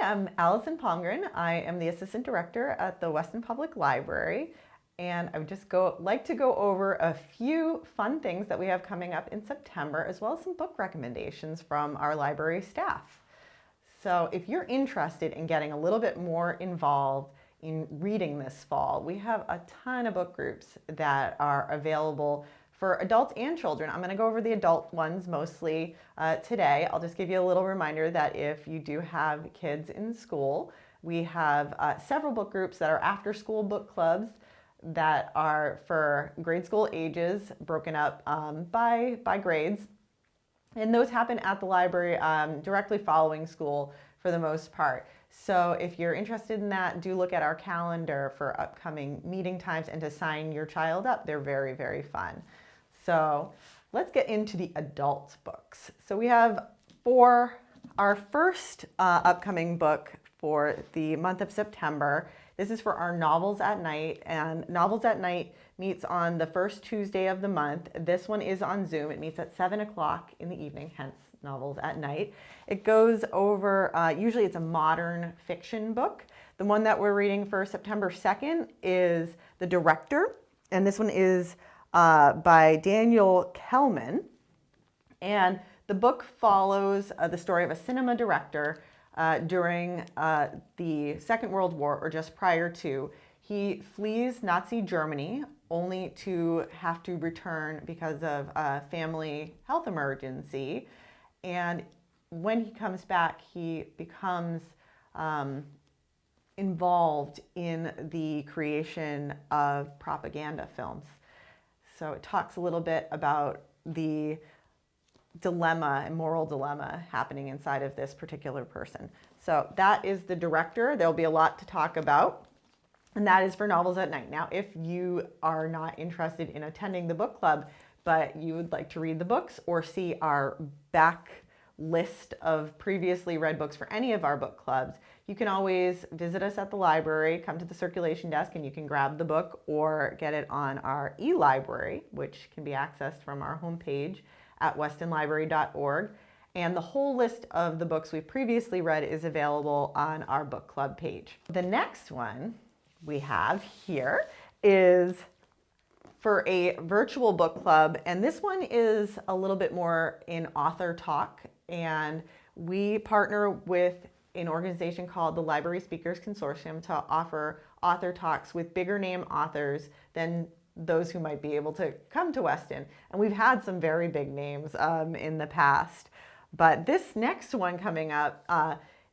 I'm Allison Palmgren. I am the Assistant Director at the Weston Public Library, and I would just like to go over a few fun things that we have coming up in September, as well as some book recommendations from our library staff. So if you're interested in getting a little bit more involved in reading this fall, we have a ton of book groups that are available for adults and children. I'm going to go over the adult ones mostly today. I'll just give you a little reminder that if you do have kids in school, we have several book groups that are after school book clubs that are for grade school ages, broken up by grades. And those happen at the library directly following school for the most part. So if you're interested in that, do look at our calendar for upcoming meeting times and to sign your child up. They're very, very fun. So let's get into the adult books. So we have for our first upcoming book for the month of September. This is for our Novels at Night, and Novels at Night meets on the first Tuesday of the month. This one is on Zoom. It meets at 7 o'clock in the evening, hence Novels at Night. It goes over, usually it's a modern fiction book. The one that we're reading for September 2nd is The Director, and this one is by Daniel Kellman. And the book follows the story of a cinema director during the Second World War, or just prior to. He flees Nazi Germany only to have to return because of a family health emergency. And when he comes back, he becomes involved in the creation of propaganda films. So it talks a little bit about the dilemma and moral dilemma happening inside of this particular person. So that is The Director. There'll be a lot to talk about, and that is for Novels at Night. Now, if you are not interested in attending the book club, but you would like to read the books or see our back list of previously read books for any of our book clubs, you can always visit us at the library, come to the circulation desk, and you can grab the book or get it on our e-library, which can be accessed from our homepage at westonlibrary.org. And the whole list of the books we've previously read is available on our book club page. The next one we have here is for a virtual book club, and this one is a little bit more in author talk, and we partner with an organization called the Library Speakers Consortium to offer author talks with bigger name authors than those who might be able to come to Weston. And we've had some very big names in the past. But this next one coming up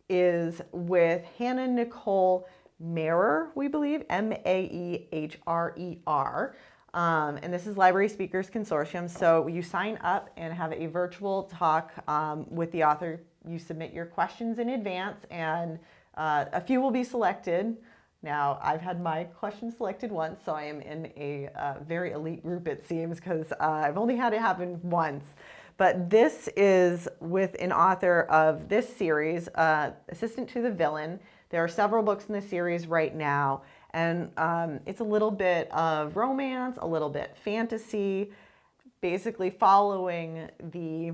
is with Hannah Nicole Mehrer, we believe, Mahrer. And this is Library Speakers Consortium. So you sign up and have a virtual talk with the author. You submit your questions in advance, and a few will be selected. Now, I've had my questions selected once, so I am in a very elite group, it seems, because I've only had it happen once. But this is with an author of this series, Assistant to the Villain. There are several books in the series right now, and it's a little bit of romance, a little bit fantasy, basically following the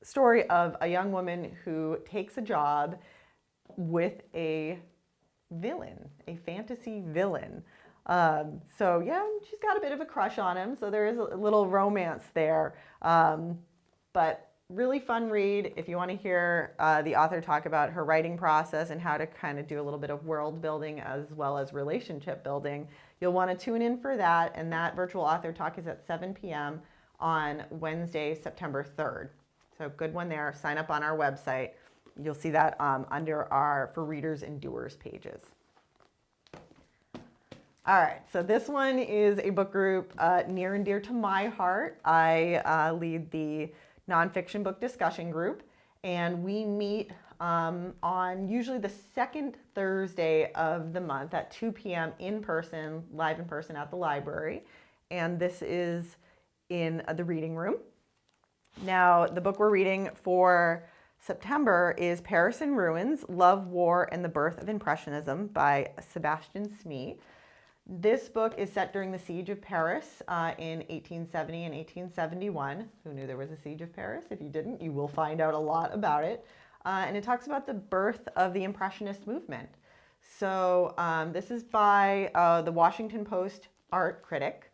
story of a young woman who takes a job with a villain, a fantasy villain. So yeah, she's got a bit of a crush on him, so there is a little romance there. But really fun read if you want to hear the author talk about her writing process and how to kind of do a little bit of world building as well as relationship building. You'll want to tune in for that, and that virtual author talk is at 7 p.m. on Wednesday, September 3rd. So good one there. Sign up on our website. You'll see that under our For Readers and Doers pages. All right, so this one is a book group near and dear to my heart. I lead the nonfiction book discussion group, and we meet on usually the second Thursday of the month at 2 p.m. in person, live in person at the library. And this is in the reading room. Now, the book we're reading for September is Paris in Ruins, Love, War, and the Birth of Impressionism by Sebastian Smee. This book is set during the Siege of Paris in 1870 and 1871. Who knew there was a Siege of Paris? If you didn't, you will find out a lot about it. and it talks about the birth of the Impressionist movement. So this is by the Washington Post art critic,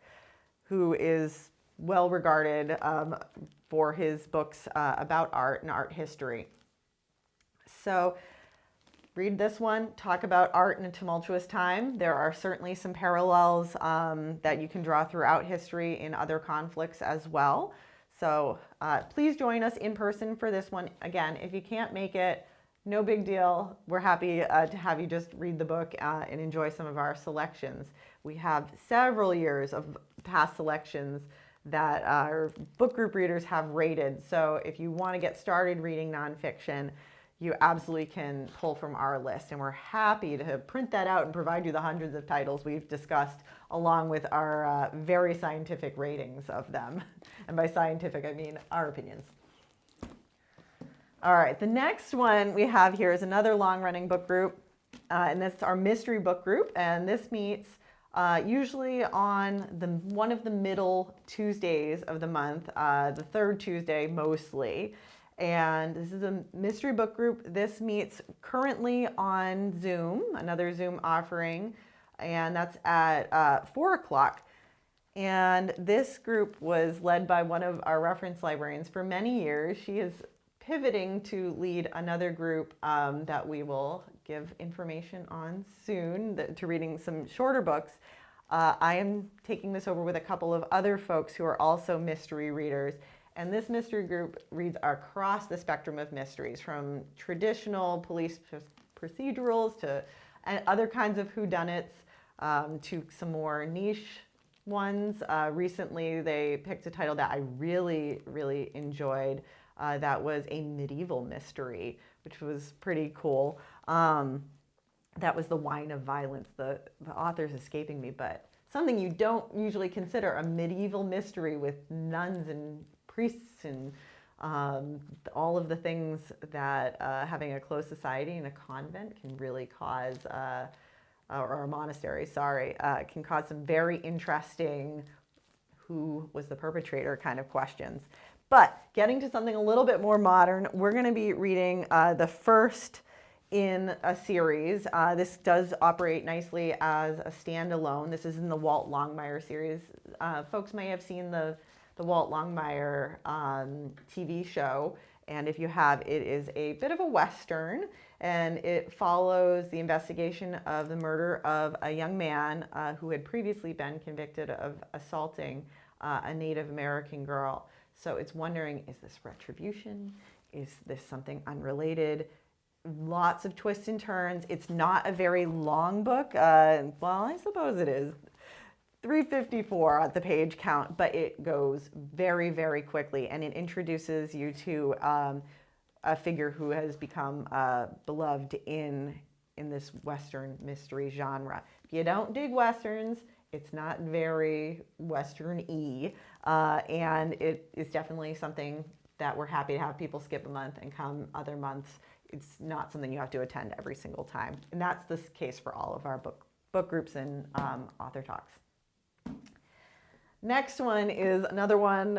who is well regarded for his books about art and art history. So read this one, talk about art in a tumultuous time. There are certainly some parallels that you can draw throughout history in other conflicts as well. So please join us in person for this one. Again, if you can't make it, no big deal. We're happy to have you just read the book and enjoy some of our selections. We have several years of past selections that our book group readers have rated. So if you want to get started reading nonfiction, you absolutely can pull from our list. And we're happy to print that out and provide you the hundreds of titles we've discussed, along with our very scientific ratings of them. And by scientific, I mean our opinions. All right, the next one we have here is another long-running book group, and that's our mystery book group. And this meets usually on one of the middle Tuesdays of the month, the third Tuesday mostly. And this is a mystery book group. This meets currently on Zoom, another Zoom offering, and that's at 4 o'clock. And this group was led by one of our reference librarians for many years. She is pivoting to lead another group that we will give information on soon, to reading some shorter books. I am taking this over with a couple of other folks who are also mystery readers. And this mystery group reads across the spectrum of mysteries, from traditional police procedurals to other kinds of whodunits, to some more niche ones. Recently, they picked a title that I really, really enjoyed. That was a medieval mystery, which was pretty cool. That was The Wine of Violence. The author's escaping me, but something you don't usually consider, a medieval mystery with nuns and priests and all of the things that having a closed society in a convent can really cause, or a monastery, sorry, can cause some very interesting who was the perpetrator kind of questions. But getting to something a little bit more modern, we're going to be reading the first in a series. This does operate nicely as a standalone. This is in the Walt Longmire series. Folks may have seen the Walt Longmire TV show, and if you have, it is a bit of a Western, and it follows the investigation of the murder of a young man who had previously been convicted of assaulting a Native American girl. So it's wondering, is this retribution? Is this something unrelated? Lots of twists and turns. It's not a very long book. Well, I suppose it is. 354 at the page count, but it goes very, very quickly, and it introduces you to a figure who has become beloved in this Western mystery genre. If you don't dig Westerns, it's not very Western-y, and it is definitely something that we're happy to have people skip a month and come other months. It's not something you have to attend every single time, and that's the case for all of our book groups and author talks. Next one is another one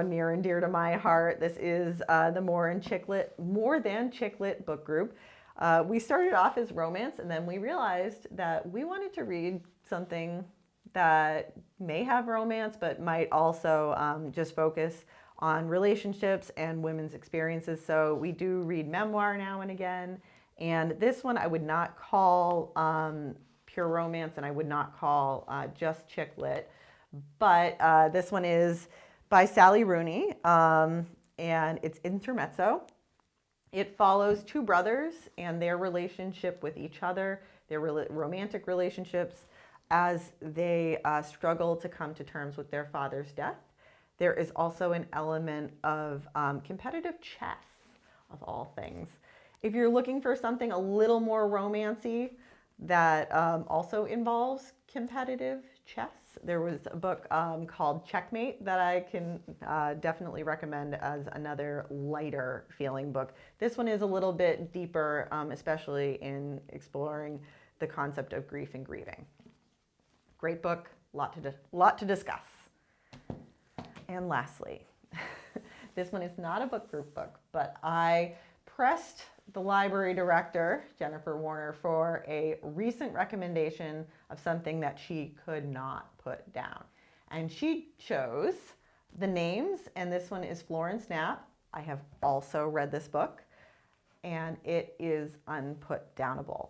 near and dear to my heart. This is the More Than Chicklit book group. We started off as romance, and then we realized that we wanted to read something that may have romance, but might also just focus on relationships and women's experiences. So we do read memoir now and again. And this one I would not call pure romance, and I would not call just chick lit. But this one is by Sally Rooney, and it's intermezzo. It follows two brothers and their relationship with each other, their romantic relationships, as they struggle to come to terms with their father's death. There is also an element of competitive chess, of all things. If you're looking for something a little more romancy that also involves competitive chess, there was a book called Checkmate that I can definitely recommend as another lighter feeling book. This one is a little bit deeper, especially in exploring the concept of grief and grieving. Great book, lot to discuss. And lastly, this one is not a book group book, but I pressed the library director, Jennifer Warner, for a recent recommendation of something that she could not put down. And she chose the names, and this one is Florence Knapp. I have also read this book, and it is unputdownable.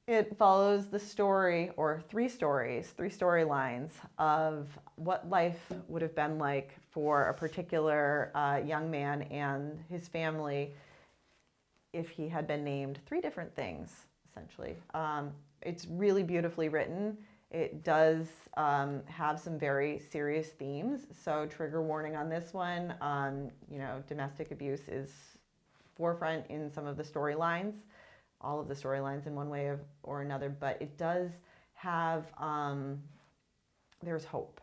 It follows the story, or three storylines of what life would have been like for a particular young man and his family if he had been named three different things, essentially. It's really beautifully written. It does have some very serious themes, so trigger warning on this one. Domestic abuse is forefront in some of the storylines, all of the storylines in one way or another, but it does have, there's hope.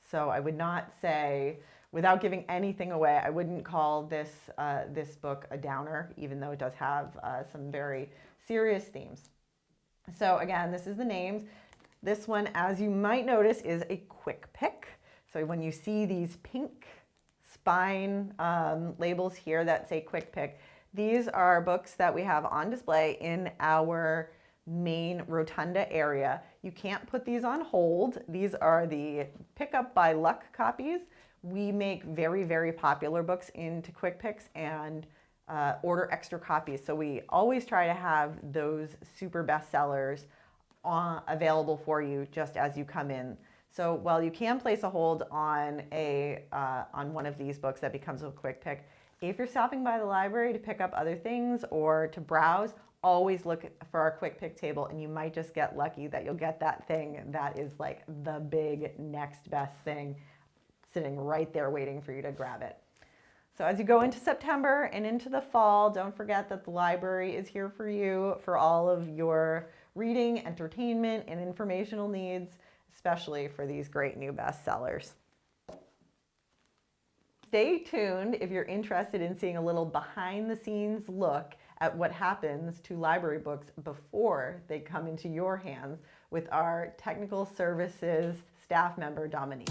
So I would not say, without giving anything away, I wouldn't call this book a downer, even though it does have some very serious themes. So again, this is the names. This one, as you might notice, is a quick pick. So when you see these pink spine labels here that say quick pick, these are books that we have on display in our main rotunda area. You can't put these on hold. These are the pick up by luck copies. We make very, very popular books into quick picks and order extra copies. So we always try to have those super bestsellers available for you just as you come in. So while you can place a hold on one of these books that becomes a quick pick, if you're stopping by the library to pick up other things or to browse, always look for our quick pick table, and you might just get lucky that you'll get that thing that is like the big next best thing sitting right there waiting for you to grab it. So as you go into September and into the fall, don't forget that the library is here for you for all of your reading, entertainment, and informational needs, especially for these great new bestsellers. Stay tuned if you're interested in seeing a little behind the scenes look at what happens to library books before they come into your hands with our technical services staff member, Dominique.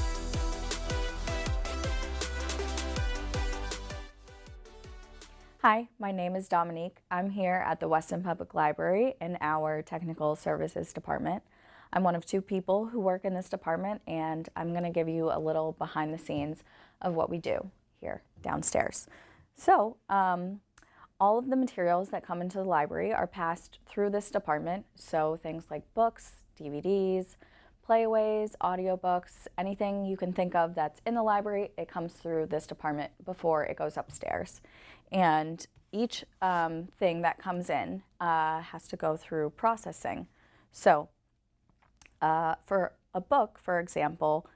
Hi, my name is Dominique. I'm here at the Weston Public Library in our Technical Services Department. I'm one of two people who work in this department, and I'm going to give you a little behind the scenes of what we do here downstairs. So, all of the materials that come into the library are passed through this department. So things like books, DVDs, playaways, audiobooks, anything you can think of that's in the library, it comes through this department before it goes upstairs. And each thing that comes in has to go through processing. So for a book, for example,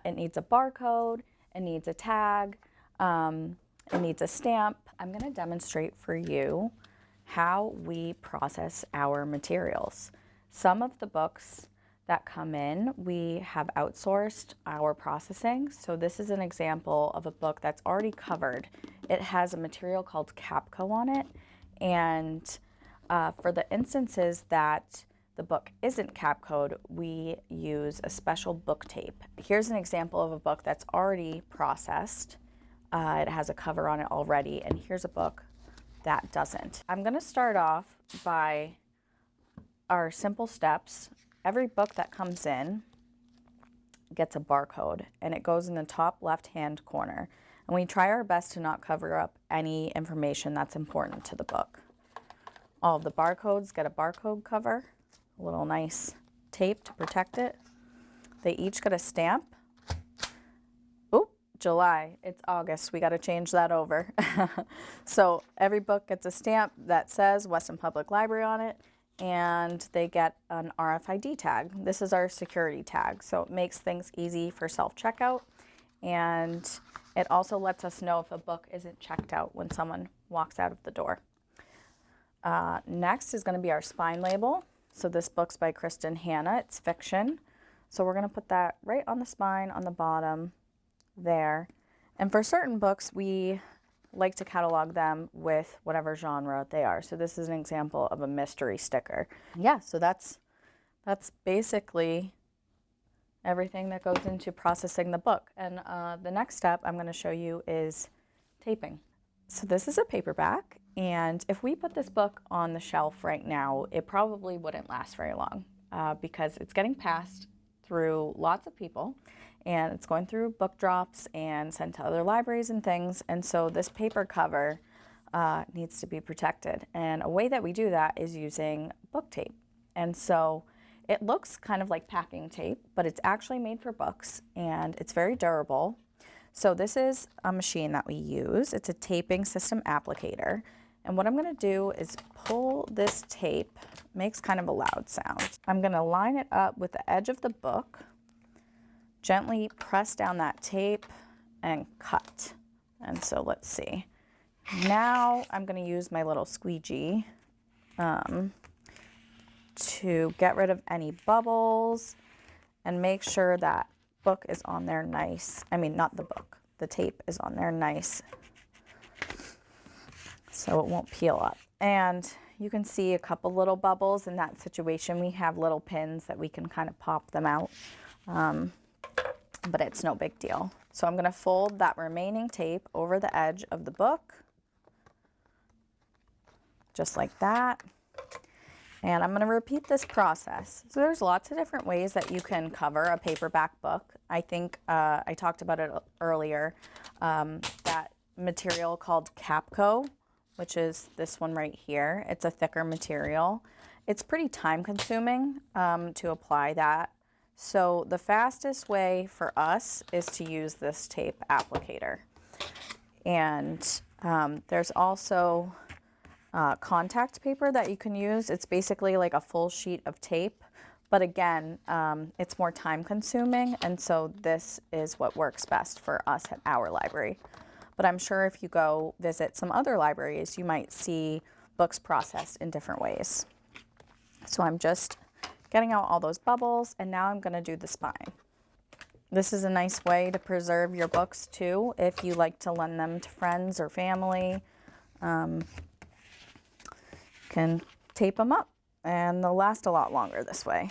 it needs a barcode, it needs a tag, it needs a stamp. I'm going to demonstrate for you how we process our materials. Some of the books that come in, we have outsourced our processing. So this is an example of a book that's already covered. It has a material called Capco on it. And for the instances that the book isn't Capcoed, we use a special book tape. Here's an example of a book that's already processed. It has a cover on it already, and here's a book that doesn't. I'm going to start off by our simple steps. Every book that comes in gets a barcode, and it goes in the top left-hand corner. And we try our best to not cover up any information that's important to the book. All of the barcodes get a barcode cover, a little nice tape to protect it. They each get a stamp. July, it's August, we got to change that over. So every book gets a stamp that says Weston Public Library on it, and they get an RFID tag. This is our security tag, so it makes things easy for self-checkout, and it also lets us know if a book isn't checked out when someone walks out of the door. Next is going to be our spine label. So this book's by Kristen Hanna, it's fiction. So we're going to put that right on the spine on the bottom there. And for certain books, we like to catalog them with whatever genre they are. So this is an example of a mystery sticker. Yeah, so that's basically everything that goes into processing the book. And the next step I'm going to show you is taping. So this is a paperback, And if we put this book on the shelf right now, it probably wouldn't last very long because it's getting passed through lots of people and it's going through book drops and sent to other libraries and things. And so this paper cover needs to be protected. And a way that we do that is using book tape. And so it looks kind of like packing tape, but it's actually made for books and it's very durable. So this is a machine that we use. It's a taping system applicator. And what I'm gonna do is pull this tape, makes kind of a loud sound. I'm gonna line it up with the edge of the book, gently press down that tape and cut. And so let's see. Now I'm gonna use my little squeegee to get rid of any bubbles and make sure that book is on there nice. I mean, not the book, the tape is on there nice so it won't peel up. And you can see a couple little bubbles in that situation. We have little pins that we can kind of pop them out, but it's no big deal. So I'm gonna fold that remaining tape over the edge of the book, just like that. And I'm going to repeat this process. So there's lots of different ways that you can cover a paperback book. I think I talked about it earlier, that material called Capco, which is this one right here. It's a thicker material. It's pretty time consuming to apply that. So the fastest way for us is to use this tape applicator. And there's also contact paper that you can use. It's basically like a full sheet of tape, but again, it's more time consuming, and so this is what works best for us at our library. But I'm sure if you go visit some other libraries, you might see books processed in different ways. So I'm just getting out all those bubbles, and now I'm going to do the spine. This is a nice way to preserve your books too, if you like to lend them to friends or family. Can tape them up and they'll last a lot longer this way.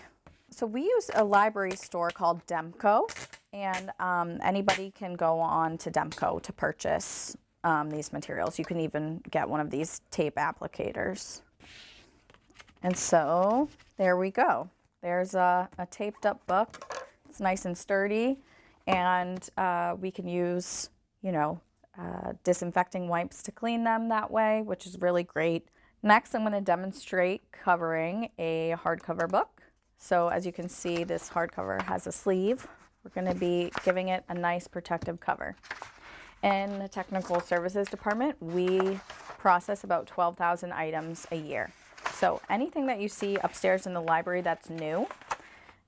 So we use a library store called Demco, and anybody can go on to Demco to purchase these materials. You can even get one of these tape applicators. And so there we go. There's a taped up book. It's nice and sturdy, and we can use, disinfecting wipes to clean them that way, which is really great. Next, I'm going to demonstrate covering a hardcover book. So as you can see, this hardcover has a sleeve. We're going to be giving it a nice protective cover. In the technical services department, we process about 12,000 items a year. So anything that you see upstairs in the library that's new,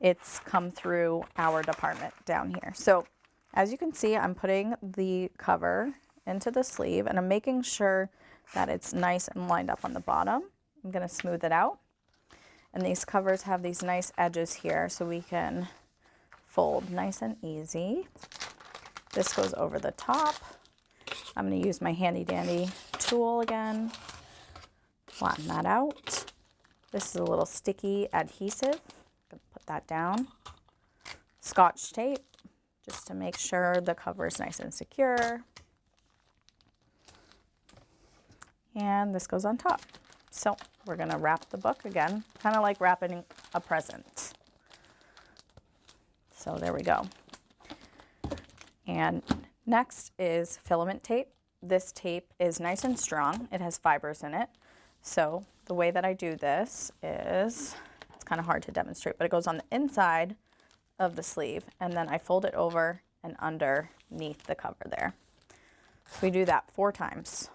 it's come through our department down here. So as you can see, I'm putting the cover into the sleeve and I'm making sure that it's nice and lined up on the bottom. I'm going to smooth it out. And these covers have these nice edges here so we can fold nice and easy. This goes over the top. I'm going to use my handy dandy tool again. Flatten that out. This is a little sticky adhesive. I'm going to put that down. Scotch tape, just to make sure the cover is nice and secure. And this goes on top. So we're going to wrap the book again, kind of like wrapping a present. So there we go. And next is filament tape. This tape is nice and strong. It has fibers in it. So the way that I do this is, it's kind of hard to demonstrate, but it goes on the inside of the sleeve, and then I fold it over and underneath the cover there. So we do that 4 times.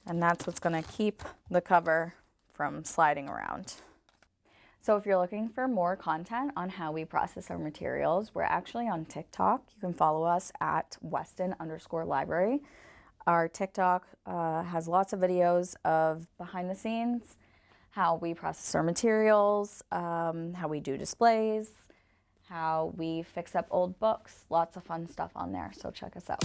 And that's what's going to keep the cover from sliding around. So if you're looking for more content on how we process our materials, we're actually on TikTok. You can follow us at Weston_library. Our TikTok has lots of videos of behind the scenes, how we process our materials, how we do displays, how we fix up old books, lots of fun stuff on there. So check us out.